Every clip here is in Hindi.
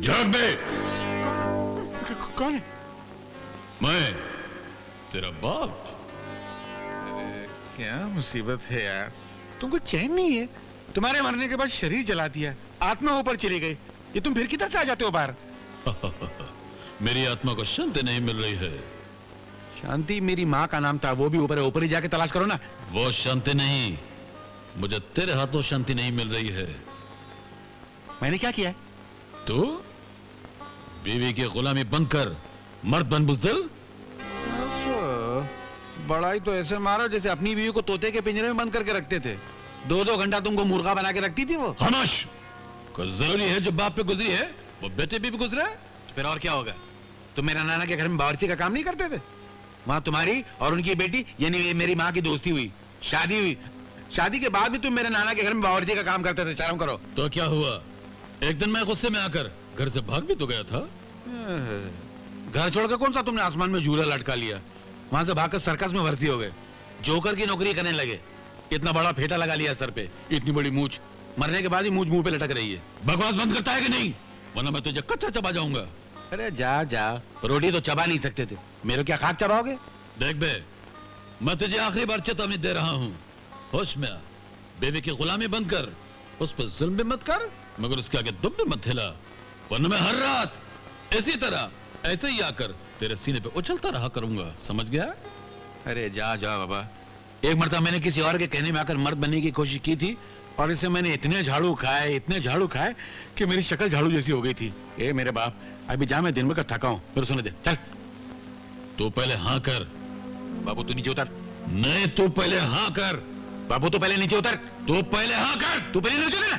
झाग बे। कौन है? मैं तेरा बाप। क्या मुसीबत है यार, तुमको चैन नहीं है? तुम्हारे मरने के बाद शरीर जला दिया, आत्मा ऊपर चली गई, ये तुम फिर किधर से आ जाते हो बाहर? मेरी आत्मा को शांति नहीं मिल रही है। शांति मेरी माँ का नाम था, वो भी ऊपर है, ऊपर ही जाके तलाश करो ना। वो शांति नहीं, मुझे तेरे हाथों शांति नहीं मिल रही है। मैंने क्या किया है? तू बीवी की गुलामी बनकर मर्द बन बुज़दिल। बड़ा ही तो ऐसे मारा जैसे अपनी बीवी को तोते के पिंजरे में बंद करके रखते थे। 2-2 घंटा तुमको मुर्गा बना के रखती थी वो। खामोश। कुछ जरूरी है जो बाप पे गुजरी है वो बेटे पे भी गुजरा है। तो फिर और क्या होगा? तुम मेरा नाना के घर में बावर्ची का काम नहीं करते थे? वहां तुम्हारी और उनकी बेटी यानी मेरी माँ की दोस्ती हुई, शादी हुई। शादी के बाद भी तुम मेरे नाना के घर में बावर्ची का काम करते थे। शर्म करो। तो क्या हुआ, एक दिन मैं गुस्से में आकर घर से भाग भी तो गया था। घर छोड़कर कौन सा तुमने आसमान में झूला लटका लिया? वहां से भागकर सर्कस में भर्ती हो गए, जोकर की नौकरी करने लगे। इतना बड़ा फेटा लगा लिया सर पे, इतनी बड़ी मूछ, मरने के बाद ही मूछ मुंह पे लटक रही है। बकवास बंद करता है कि नहीं, वरना मैं तुझे कच्चा चबा जाऊंगा। अरे जा जा, रोटी तो चबा नहीं सकते थे, मेरे क्या खाक चबाओगे? देख बे, मैं तुझे आखिरी बार चेतावनी दे रहा हूँ, होश में आ। बेबी की गुलामी बनकर उस पर जुल्म भी मत कर, मगर उसके आगे दुम भी मत हिला, वरना मैं हर रात इसी तरह ऐसे ही आकर तेरे सीने पे उछलता रहा करूंगा, समझ गया? अरे जा जा बाबा, एक मरतबा मैंने किसी और के कहने में आकर मर्द बनने की कोशिश की थी और इसे मैंने इतने झाड़ू खाए कि मेरी शक्ल झाड़ू जैसी हो गई थी। ए मेरे बाप, अभी जा, मैं दिन भर का थका हूं, मेरे सुने दे। चल तू पहले हाँ कर। बाबू तू नीचे उतर। नहीं, तू पहले हाँ कर। बाबू तू पहले नीचे उतर। तू पहले हाँ कर। तू पहले नीचे उतर।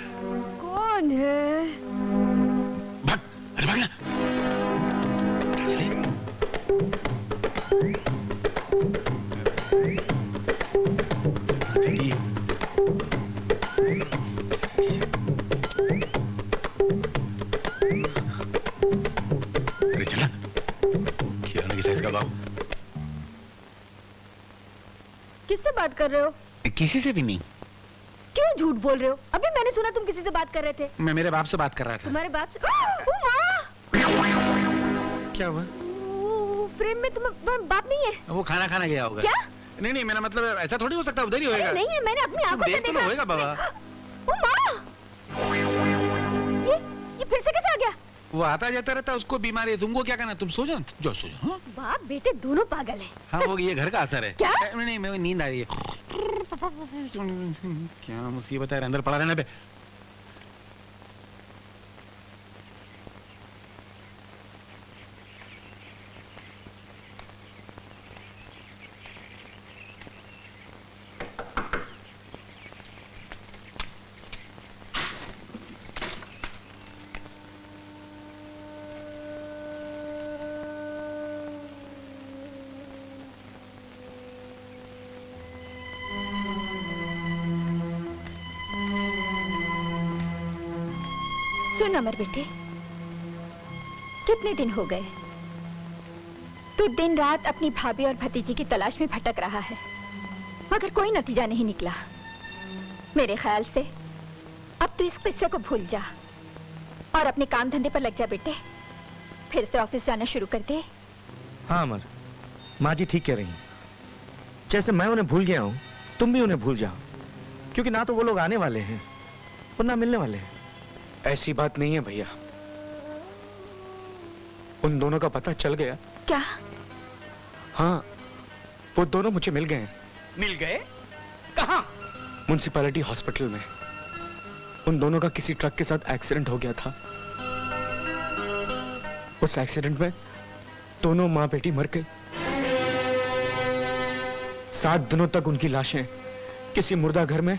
कौन है? भाग, अरे भाग ना। अरे चला, खिलौने की साइज का बाबू। किससे बात कर रहे हो? किसी से भी नहीं। क्यों झूठ बोल रहे हो? अभी मैंने सुना तुम किसी से बात कर रहे थे। मैं मेरे बाप से बात कर रहा था। तुम्हारे बाप से? ओ माँ! क्या हुआ? फ्रेम में तुम्हारा बाप नहीं है? वो खाना खाने गया होगा। क्या? नहीं नहीं, मेरा मतलब ऐसा थोड़ी हो सकता, उधर ही होएगा। नहीं है, मैंने अपनी आंखों से देखा। होएगा बाबा। ओ माँ! ये फिर से कैसे आ गया? वो आता जाता रहता, उसको बीमारी है। तुमको क्या करना, तुम सो जाओ, जो सो जाओ। बाप बेटे दोनों पागल हैं। हाँ वो ये घर का असर है। क्या? नहीं, मैं नींद आ रही है। क्या मुसीबत है, अंदर पड़ा रहने पे। सुन अमर बेटे, कितने दिन हो गए तू दिन रात अपनी भाभी और भतीजी की तलाश में भटक रहा है, मगर कोई नतीजा नहीं निकला। मेरे ख्याल से अब तू इस किस्से को भूल जा और अपने काम धंधे पर लग जा बेटे। फिर से ऑफिस जाना शुरू कर दे। हाँ अमर, माँ जी ठीक कह रही हैं। जैसे मैं उन्हें भूल गया हूँ, तुम भी उन्हें भूल जाओ, क्योंकि ना तो वो लोग आने वाले हैं और ना मिलने वाले हैं। ऐसी बात नहीं है भैया, उन दोनों का पता चल गया। क्या? हाँ, वो दोनों मुझे मिल गए हैं। मिल गए? कहाँ? म्युनिसिपैलिटी हॉस्पिटल में। उन दोनों का किसी ट्रक के साथ एक्सीडेंट हो गया था। उस एक्सीडेंट में दोनों माँ बेटी मर गई। 7 दिनों तक उनकी लाशें किसी मुर्दा घर में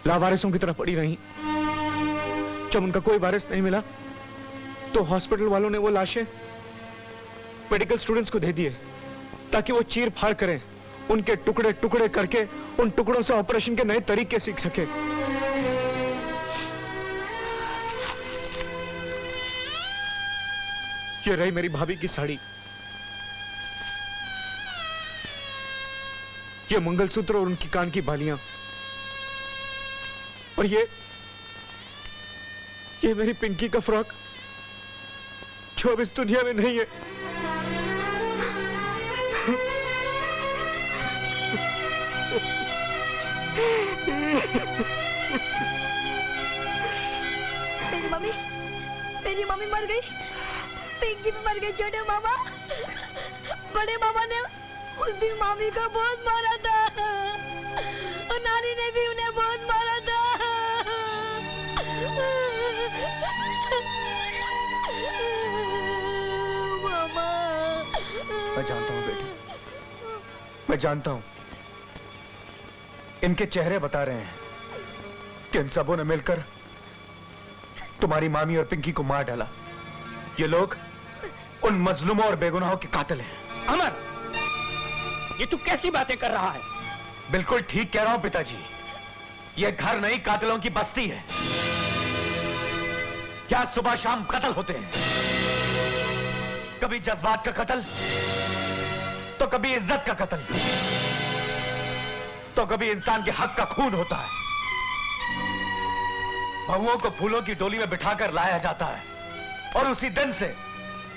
लावारिसों की तरह पड़ी रहीं। जब उनका कोई वारिस नहीं मिला तो हॉस्पिटल वालों ने वो लाशें मेडिकल स्टूडेंट्स को दे दिए ताकि वो चीर फाड़ करें, उनके टुकड़े टुकड़े करके उन टुकड़ों से ऑपरेशन के नए तरीके सीख सके। ये रही मेरी भाभी की साड़ी, ये मंगलसूत्र और उनकी कान की बालियां, और ये मेरी पिंकी का फ्रॉक। जो अब इस दुनिया में नहीं है। मेरी मम्मी मर गई, पिंकी भी मर गई। छोटे मामा, बड़े मामा ने उस दिन मामी को बहुत मारा था और नानी ने भी उन्हें बहुत मारा था। मामा, मैं जानता हूँ बेटी, मैं जानता हूँ। इनके चेहरे बता रहे हैं कि इन सबों ने मिलकर तुम्हारी मामी और पिंकी को मार डाला। ये लोग उन मजलूमों और बेगुनाहों के कातिल हैं। अमर, ये तू कैसी बातें कर रहा है? बिल्कुल ठीक कह रहा हूं पिताजी। ये घर नहीं, कातिलों की बस्ती है। क्या सुबह शाम कत्ल होते हैं, कभी जज्बात का कत्ल, तो कभी इज्जत का कत्ल, तो कभी इंसान के हक का खून होता है। बहुओं को फूलों की डोली में बिठाकर लाया जाता है और उसी दिन से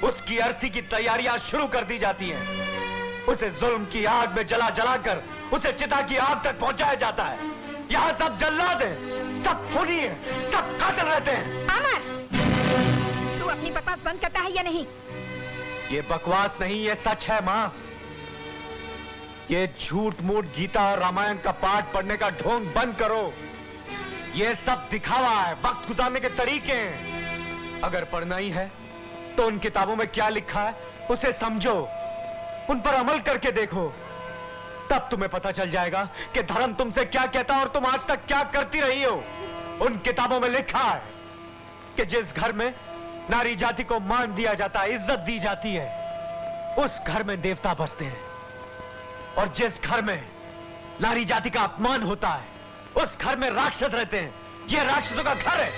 उसकी अर्थी की तैयारियां शुरू कर दी जाती हैं। उसे जुल्म की आग में जला जलाकर उसे चिता की आग तक पहुंचाया जाता है। यहाँ सब जल्लाद हैं, सब खूनी हैं, सब कातिल रहते हैं। अमर, तू अपनी बकवास बंद करता है या नहीं? ये बकवास नहीं, ये सच है माँ। ये झूठ मूठ गीता और रामायण का पाठ पढ़ने का ढोंग बंद करो। ये सब दिखावा है, वक्त गुजारने के तरीके हैं। अगर पढ़ना ही है तो उन किताबों में क्या लिखा है उसे समझो, उन पर अमल करके देखो। तब तुम्हें पता चल जाएगा कि धर्म तुमसे क्या कहता है और तुम आज तक क्या करती रही हो। उन किताबों में लिखा है कि जिस घर में नारी जाति को मान दिया जाता है, इज्जत दी जाती है, उस घर में देवता बसते हैं। और जिस घर में नारी जाति का अपमान होता है, उस घर में राक्षस रहते हैं। यह राक्षसों का घर है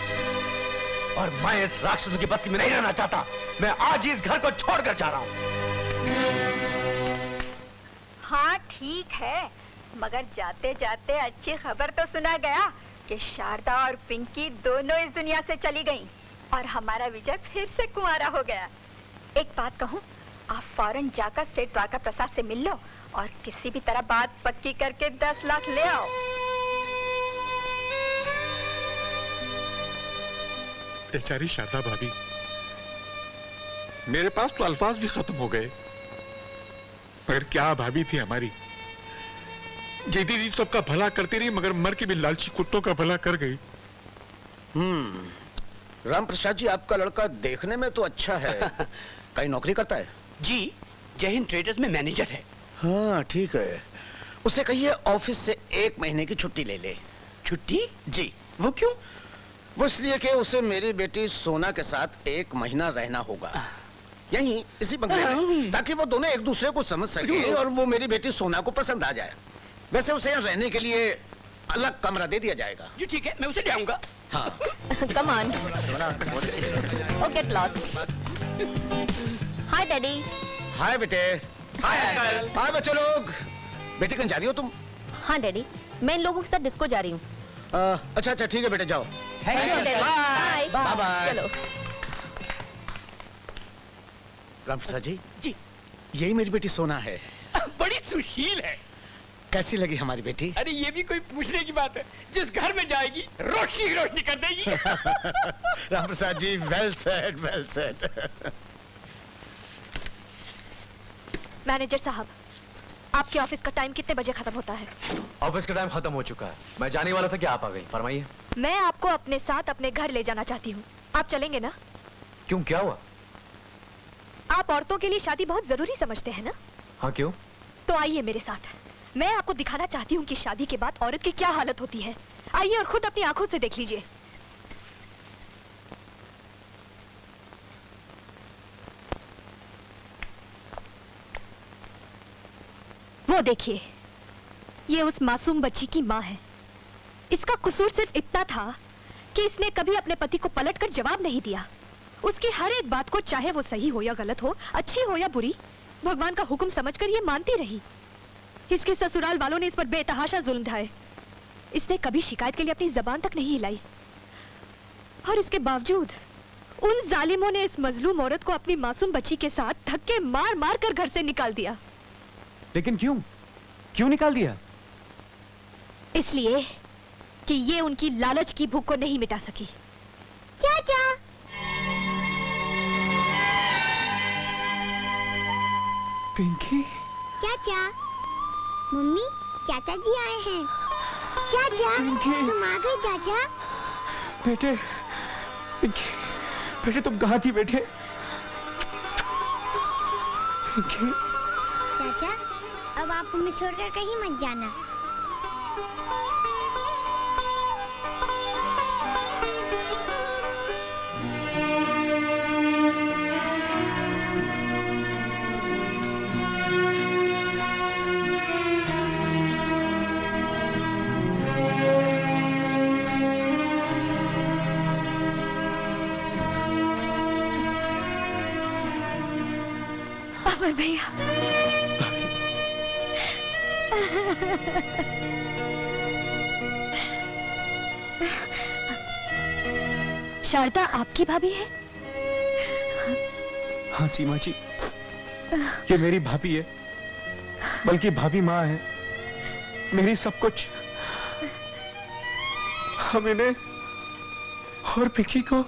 और मैं इस राक्षसों की बस्ती में नहीं रहना चाहता। मैं आज ही इस घर को छोड़कर जा रहा हूं। हाँ ठीक है, मगर जाते जाते अच्छी खबर तो सुना गया कि शारदा और पिंकी दोनों इस दुनिया से चली गईं और हमारा विजय फिर से कुंवारा हो गया। एक बात कहूँ, आप फौरन जाकर सेठ द्वारका प्रसाद से मिल लो और किसी भी तरह बात पक्की करके 10 लाख ले आओ। बेचारी शारदा भाभी, मेरे पास तो अल्फाज भी खत्म हो गए। मगर क्या भाभी थी हमारी। जीती जी सबका भला करती रही, मगर मर के भी लालची कुत्तों का भला कर गई। राम प्रसाद जी, आपका लड़का देखने में तो अच्छा है। कहीं नौकरी करता है? जी, जय हिंद ट्रेडर्स में मैनेजर है। हाँ ठीक है, उसे कहिए ऑफिस से 1 महीने की छुट्टी ले ले। छुट्टी? जी। वो क्यों? वो इसलिए कि उसे मेरी बेटी सोना के साथ 1 महीना रहना होगा, यहीं इसी बंगले में, ताकि वो दोनों एक दूसरे को समझ सके और वो मेरी बेटी सोना को पसंद आ जाए। वैसे उसे यहाँ रहने के लिए अलग कमरा दे दिया जाएगा। जी ठीक है, मैं उसे ले आऊंगा। हाँ। Come on. Oh, get lost. Hi, Daddy. हाय बेटे। Hi uncle. हाय बच्चे लोग। बेटी कहीं जा रही हो तुम? हाँ डैडी, मैं इन लोगों के साथ डिस्को जा रही हूँ। अच्छा अच्छा ठीक है बेटे, जाओ। Thank you uncle. Bye bye bye. चलो। राम प्रसाद जी, जी, यही मेरी बेटी सोना है। बड़ी सुशील है। कैसी लगी हमारी बेटी? अरे ये भी कोई पूछने की बात है, जिस घर में जाएगी रोशनी ही रोशनी कर देगी। Ram Prasad ji, well said, well said. Manager साहब, आपके ऑफिस का टाइम कितने बजे खत्म होता है? ऑफिस का टाइम खत्म हो चुका है। मैं जाने वाला था कि आप आ गई। फरमाइए। मैं आपको अपने साथ अपने घर ले जाना चाहती हूँ। आप चलेंगे ना? क्यों, क्या हुआ? आप औरतों के लिए शादी बहुत जरूरी समझते हैं ना? हाँ क्यों? तो आइए मेरे साथ। मैं आपको दिखाना चाहती हूँ कि शादी के बाद औरत की क्या हालत होती है। आइए और खुद अपनी आंखों से देख लीजिए। वो देखिए, ये उस मासूम बच्ची की माँ है। इसका कसूर सिर्फ इतना था कि इसने कभी अपने पति को पलटकर जवाब नहीं दिया। उसकी हर एक बात को, चाहे वो सही हो या गलत हो, अच्छी हो या बुरी, भगवान का हुक्म समझकर ये मानती रही। इसके ससुराल वालों ने इस पर बेतहाशा जुल्म ढाए। इसने कभी शिकायत के लिए अपनी जबान तक नहीं हिलाई और इसके बावजूद उन जालिमों ने इस मजलूम औरत को अपनी मासूम बच्ची के साथ धक्के मार मार कर घर से निकाल दिया। लेकिन क्यों? क्यों निकाल दिया? इसलिए कि ये उनकी लालच की भूख को नहीं मिटा सकी। चाचा, पिंकी, चाचा, मम्मी, चाचा जी आए हैं। चाचा, पिंकी। तुम आ गए चाचा। बेटे, पिंकी, बेटे तुम कहाँ थी बेटे? पिंकी, चाचा, अब आप हमें छोड़कर कहीं मत जाना। अमर भैया, शारदा आपकी भाभी है? हाँ सीमा जी, ये मेरी भाभी है, बल्कि भाभी माँ है, मेरी सब कुछ। हम इन्हें और पिंकी को